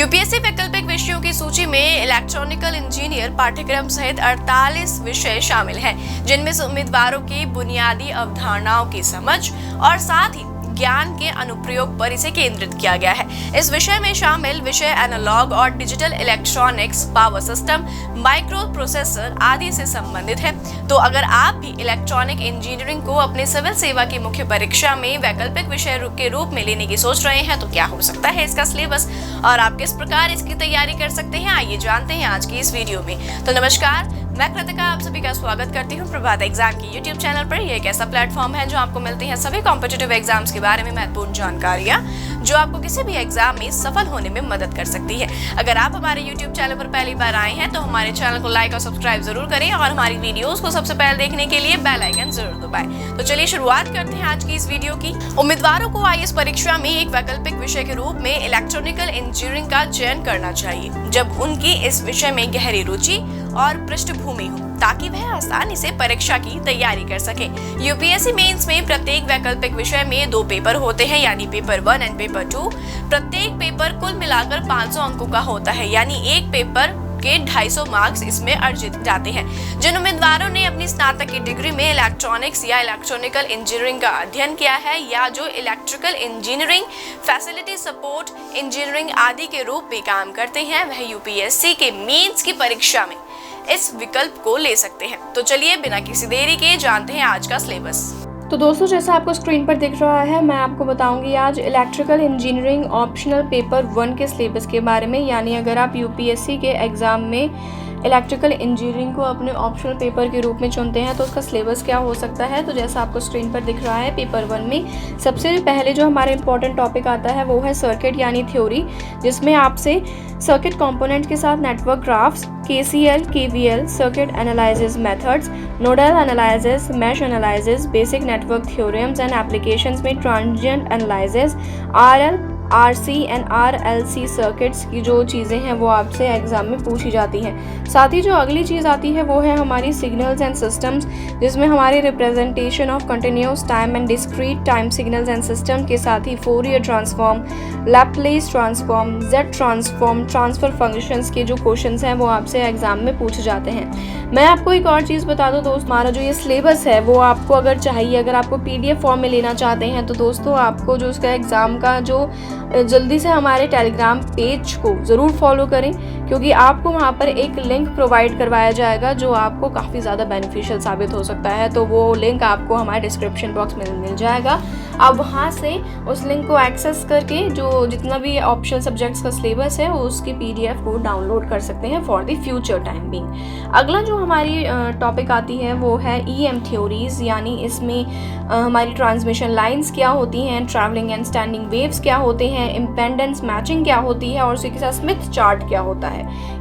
UPSC वैकल्पिक विषयों की सूची में इलेक्ट्रॉनिकल इंजीनियर पाठ्यक्रम सहित 48 विषय शामिल हैं, जिनमें से उम्मीदवारों की बुनियादी अवधारणाओं की समझ और साथ ही ज्ञान के अनुप्रयोग पर इसे केंद्रित किया गया है। इस विषय में शामिल विषय एनालॉग और digital electronics, power system, micro processor आदि से संबंधित है। तो अगर आप भी इलेक्ट्रॉनिक इंजीनियरिंग को अपने सिविल सेवा की मुख्य परीक्षा में वैकल्पिक विषय के रूप में लेने की सोच रहे हैं, तो क्या हो सकता है इसका सिलेबस और आप किस प्रकार इसकी तैयारी कर सकते हैं, आइए जानते हैं आज की इस वीडियो में। तो नमस्कार, मैं कृतिका आप सभी का स्वागत करती हूं प्रभात एग्जाम की यूट्यूब चैनल पर। यह एक ऐसा प्लेटफॉर्म है जो आपको मिलती है सभी कॉम्पिटिटिव एग्जाम्स के बारे में महत्वपूर्ण जानकारियां, जो आपको किसी भी एग्जाम में सफल होने में मदद कर सकती है। अगर आप हमारे यूट्यूब चैनल पर पहली बार आए हैं तो हमारे चैनल को लाइक और सब्सक्राइब जरूर करें और हमारी वीडियोस को सबसे पहले देखने के लिए बेल आइकन जरूर दबाएं। तो चलिए शुरुआत करते हैं आज की इस वीडियो की। उम्मीदवारों को आईएएस परीक्षा में एक वैकल्पिक विषय के रूप में इलेक्ट्रॉनिकल इंजीनियरिंग का चयन करना चाहिए, जब उनकी इस विषय में गहरी रुचि और पृष्ठभूमि हो, ताकि वह आसानी से परीक्षा की तैयारी कर सके। यूपीएससी मेंस में प्रत्येक वैकल्पिक विषय में 2 पेपर होते हैं, यानी पेपर 1 एंड पेपर 2। प्रत्येक पेपर कुल मिलाकर 500 अंकों का होता है, यानी एक पेपर के 250 मार्क्स इसमें अर्जित जाते हैं। जिन उम्मीदवारों ने अपनी स्नातक की डिग्री में इलेक्ट्रॉनिक्स या इलेक्ट्रॉनिकल इंजीनियरिंग का अध्ययन किया है, या जो electrical engineering, facility support engineering आदि के रूप में काम करते हैं, वह यूपीएससी के मेंस की परीक्षा में इस विकल्प को ले सकते हैं। तो चलिए बिना किसी देरी के जानते हैं आज का सिलेबस। तो दोस्तों, जैसा आपको स्क्रीन पर दिख रहा है, मैं आपको बताऊंगी आज इलेक्ट्रिकल इंजीनियरिंग ऑप्शनल पेपर 1 के सिलेबस के बारे में। यानी अगर आप यूपीएससी के एग्ज़ाम में इलेक्ट्रिकल इंजीनियरिंग को अपने ऑप्शनल पेपर के रूप में चुनते हैं तो उसका सिलेबस क्या हो सकता है। तो जैसा आपको स्क्रीन पर दिख रहा है, पेपर 1 में सबसे पहले जो हमारा इंपॉर्टेंट टॉपिक आता है वो है सर्किट यानी थ्योरी, जिसमें आपसे सर्किट कंपोनेंट के साथ network graphs, KCL, KVL, circuit analysis methods, nodal analysis, mesh analysis, basic network theorems and applications में transient analysis, RL, RC and RLC circuits की जो चीज़ें हैं वो आपसे एग्जाम में पूछी जाती हैं। साथ ही जो अगली चीज़ आती है वो है हमारी सिग्नल्स एंड सिस्टम्स, जिसमें हमारी representation of continuous time and discrete time signals and system के साथ ही Fourier transform, Laplace transform, Z transform, transfer functions के जो क्वेश्चंस हैं वो आपसे एग्जाम में पूछे जाते हैं। मैं आपको एक और चीज़ बता दूं दोस्त, हमारा जो ये सिलेबस है वो आपको अगर चाहिए, अगर आपको पीडीएफ फॉर्म में लेना चाहते हैं तो दोस्तों आपको जो उसका एग्ज़ाम का जो जल्दी से हमारे टेलीग्राम पेज को ज़रूर फॉलो करें, क्योंकि आपको वहाँ पर एक लिंक प्रोवाइड करवाया जाएगा जो आपको काफ़ी ज़्यादा बेनिफिशियल साबित हो सकता है। तो वो लिंक आपको हमारे डिस्क्रिप्शन बॉक्स में मिल जाएगा। आप वहाँ से उस लिंक को एक्सेस करके जो जितना भी ऑप्शनल सब्जेक्ट्स का सिलेबस है उसकी पीडीएफ को डाउनलोड कर सकते हैं for the future time being. अगला जो हमारी टॉपिक आती है वो है ईएम थ्योरीज, यानी इसमें हमारी ट्रांसमिशन लाइंस क्या होती हैं, ट्रैवलिंग एंड स्टैंडिंग वेव्स क्या होते हैं, इम्पेडेंस मैचिंग क्या होती है और उसी के साथ स्मिथ चार्ट क्या होता है।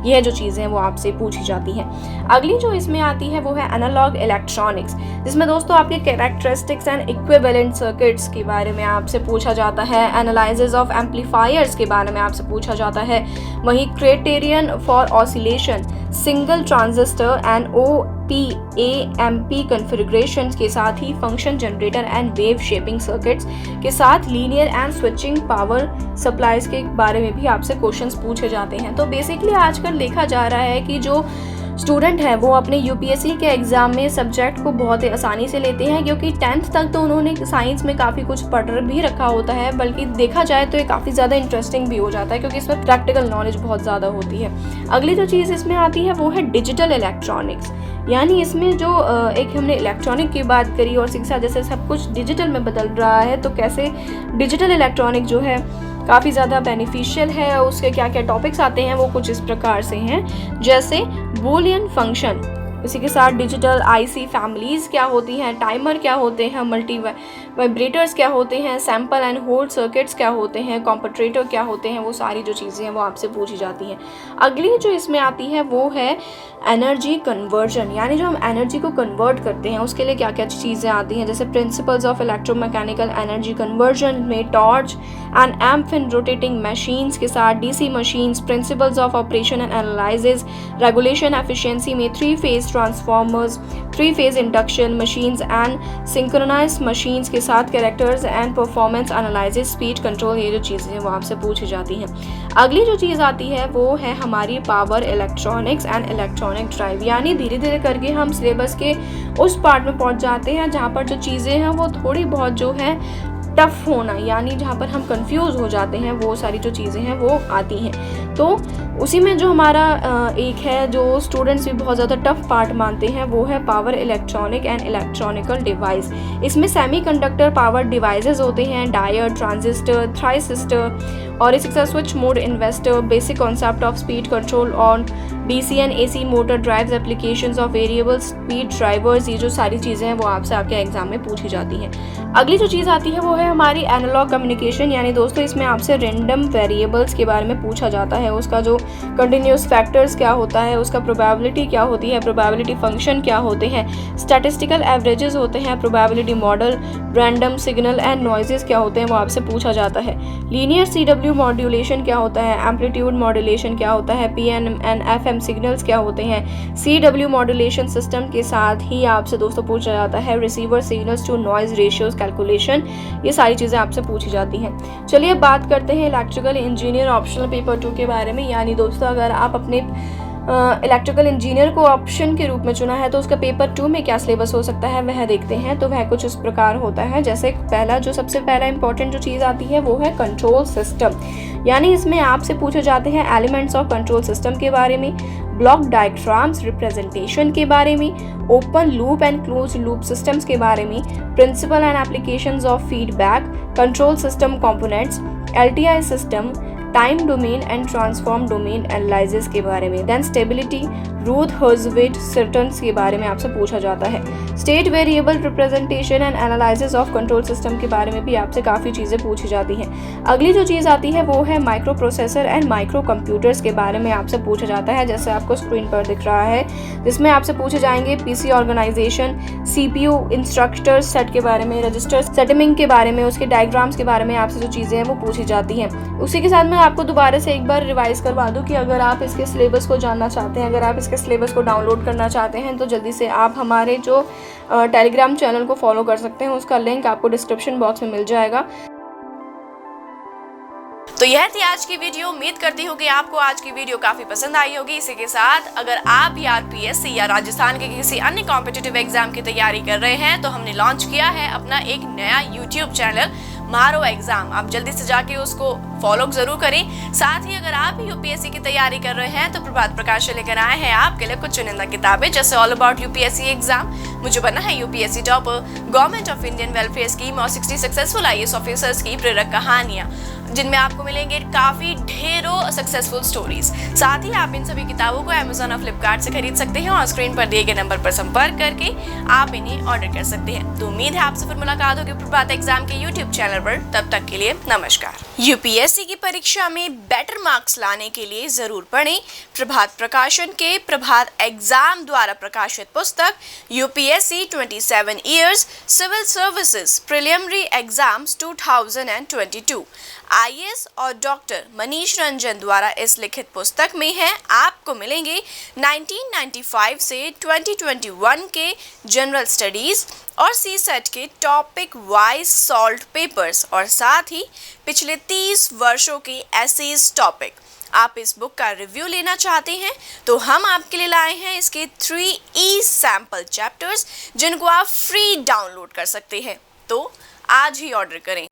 यह जो चीज़ें हैं वो आपसे पूछी जाती हैं। अगली जो इसमें आती है वो है एनालॉग इलेक्ट्रॉनिक्स, जिसमें दोस्तों आपके कैरेक्टरिस्टिक्स एंड इक्विवेलेंट सर्किट्स के बारे में आपसे पूछा जाता है, एनालिसिस ऑफ एम्पलीफायर्स के बारे में आपसे पूछा जाता है, वहीं criterion for oscillation, single transistor and OPAMP configurations के साथ ही function generator and wave shaping circuits के साथ linear and switching power supplies के बारे में भी आपसे क्वेश्चंस पूछे जाते हैं। तो बेसिकली आजकल देखा जा रहा है कि जो स्टूडेंट है वो अपने यूपीएससी के एग्ज़ाम में सब्जेक्ट को बहुत ही आसानी से लेते हैं, क्योंकि 10th तक तो उन्होंने साइंस में काफ़ी कुछ पढ़ भी रखा होता है, बल्कि देखा जाए तो ये काफ़ी ज़्यादा इंटरेस्टिंग भी हो जाता है क्योंकि इसमें प्रैक्टिकल नॉलेज बहुत ज़्यादा होती है। अगली जो चीज़ इसमें आती है वो है डिजिटल इलेक्ट्रॉनिक्स, यानी इसमें जो एक हमने इलेक्ट्रॉनिक की बात करी और शिक्षा जैसे सब कुछ डिजिटल में बदल रहा है, तो कैसे डिजिटल इलेक्ट्रॉनिक जो है काफ़ी ज़्यादा बेनिफिशियल है, उसके क्या क्या टॉपिक्स आते हैं वो कुछ इस प्रकार से हैं, जैसे बूलियन फंक्शन, इसी के साथ डिजिटल आईसी फैमिलीज़ क्या होती हैं, टाइमर क्या होते हैं, मल्टी वाइब्रेटर्स क्या होते हैं, सैंपल एंड होल्ड सर्किट्स क्या होते हैं, कॉम्परेटर क्या होते हैं, वो सारी जो चीज़ें हैं वो आपसे पूछी जाती हैं। अगली जो इसमें आती है वो है एनर्जी कन्वर्जन, यानी जो हम एनर्जी को कन्वर्ट करते हैं उसके लिए क्या क्या चीज़ें आती हैं, जैसे principles of electromechanical energy conversion में torque and emf in rotating machines के साथ DC machines, principles of operation and analysis, regulation efficiency में 3 phase transformers, 3 phase induction machines and synchronise machines के साथ characters and performance analysis, speed control, ये जो चीज़ें हैं वो आपसे पूछी जाती हैं। अगली जो चीज़ आती है वो है हमारी power electronics and electronic drive, यानी धीरे धीरे करके हम सिलेबस के उस पार्ट में पहुंच जाते हैं जहां पर जो चीज़ें हैं वो थोड़ी बहुत जो है टफ होना, यानी जहाँ पर हम कंफ्यूज हो जाते हैं, वो सारी जो चीज़ें हैं वो आती हैं। तो उसी में जो हमारा एक है जो स्टूडेंट्स भी बहुत ज़्यादा टफ पार्ट मानते हैं वो है power electronic and electronical device. इसमें सेमीकंडक्टर पावर डिवाइसेस होते हैं, डायोड, ट्रांजिस्टर, थाइरिस्टर और इसके साथ switch mode inverter, basic concept of speed control on DC and AC motor drives, applications of variable speed drivers, ये जो सारी चीज़ें हैं वो आपसे आपके एग्जाम में पूछी जाती हैं। अगली जो चीज़ आती है वो है हमारी एनालॉग कम्युनिकेशन, यानी दोस्तों इसमें आपसे रैंडम वेरिएबल्स के बारे में पूछा जाता है, उसका जो कंटिन्यूस फैक्टर्स क्या होता है, उसका प्रोबेबिलिटी क्या होती है, प्रोबेबिलिटी फंक्शन क्या होते हैं, स्टैटिस्टिकल एवरेजेस होते हैं, probability model, random signal and noises क्या होते हैं वो आपसे पूछा जाता है। लीनियर CW मॉड्यूलेशन क्या होता है, एम्पलीट्यूड मॉड्यूलेशन क्या होता है, PN एंड FM सिग्नल्स क्या होते हैं। CW मॉड्यूलेशन सिस्टम के साथ ही आपसे दोस्तों पूछा जाता है receiver signals to noise ratios calculation, ये सारी चीज़ें आपसे पूछी जाती हैं। चलिए बात करते हैं इलेक्ट्रिकल इंजीनियर ऑप्शनल पेपर 2 के बारे में, यानी दोस्तों अगर आप अपने इलेक्ट्रिकल इंजीनियर को ऑप्शन के रूप में चुना है तो उसका पेपर 2 में क्या सिलेबस हो सकता है वह देखते हैं। तो वह कुछ इस प्रकार होता है, जैसे सबसे पहला इंपॉर्टेंट जो चीज़ आती है वो है कंट्रोल सिस्टम, यानी इसमें आपसे पूछे जाते हैं एलिमेंट्स ऑफ कंट्रोल सिस्टम के बारे में, ब्लॉक डायग्राम्स रिप्रेजेंटेशन के बारे में, open loop and close loop systems के बारे में, principle and applications of feedback, control system components, LTI system, time domain and transform domain analysis के बारे में, देन स्टेबिलिटी, रूथ हर्जविट सर्टन्स के बारे में आपसे पूछा जाता है। State variable representation and analysis of control system के बारे में भी आपसे काफ़ी चीज़ें पूछी जाती हैं। अगली जो चीज़ आती है वो है micro processor and micro computers के बारे में आपसे पूछा जाता है, जैसे आपको स्क्रीन पर दिख रहा है, जिसमें आपसे पूछे जाएंगे PC organization, CPU instructor set के बारे में, रजिस्टर सेटिंग के बारे में, उसके डायग्राम्स के बारे में आपसे जो चीज़ें हैं वो पूछी जाती हैं। उसी के साथ मैं आपको दोबारा से एक बार रिवाइज करवा दूं कि अगर आप इसके सिलेबस को जानना चाहते हैं, अगर आप इसके सिलेबस को डाउनलोड करना चाहते हैं तो जल्दी से आप हमारे जो टेलीग्राम चैनल को फॉलो कर सकते हैं, उसका लिंक आपको डिस्क्रिप्शन बॉक्स में मिल जाएगा। तो यह थी आज की वीडियो। उम्मीद करती हूँ कि आपको आज की वीडियो काफी पसंद आई होगी। इसी के साथ अगर आप RPSC या राजस्थान के किसी अन्य कॉम्पिटिटिव एग्जाम की तैयारी कर रहे हैं तो हमने लॉन्च किया है अपना एक नया YouTube चैनल मारो एग्जाम, आप जल्दी से जाके उसको फॉलो जरूर करें। साथ ही अगर आप UPSC की तैयारी कर रहे हैं तो प्रभात प्रकाश लेकर आए हैं आपके लिए कुछ चुनिंदा किताबें, जैसे ऑल अबाउट UPSC एग्जाम, मुझे बनना है UPSC topper, government of Indian welfare scheme और 60 सक्सेसफुल IAS ऑफिसर्स की प्रेरक कहानियां, जिनमें आपको मिलेंगे काफी ढेरों सक्सेसफुल स्टोरीज। साथ ही आप इन सभी किताबों को Amazon और Flipkart से खरीद सकते हैं और स्क्रीन पर दिए गए नंबर पर संपर्क करके आप इन्हें ऑर्डर कर सकते हैं। तो उम्मीद है आपसे फिर मुलाकात होगी प्रभात एग्जाम के YouTube चैनल पर। तब तक के लिए नमस्कार। UPSC की परीक्षा में बेटर मार्क्स लाने के लिए जरूर पढ़ें प्रभात प्रकाशन के प्रभात एग्जाम द्वारा प्रकाशित पुस्तक UPSC 27 Years Civil Services Preliminary Exams 2022। IAS और डॉक्टर मनीष रंजन द्वारा इस लिखित पुस्तक में है आपको मिलेंगे 1995 से 2021 के जनरल स्टडीज और CSET के टॉपिक वाइज सॉल्व्ड पेपर्स और साथ ही पिछले 30 वर्षों के एसेज टॉपिक। आप इस बुक का रिव्यू लेना चाहते हैं तो हम आपके लिए लाए हैं इसके 3 सैंपल चैप्टर्स, जिनको आप फ्री डाउनलोड कर सकते हैं। तो आज ही ऑर्डर करें।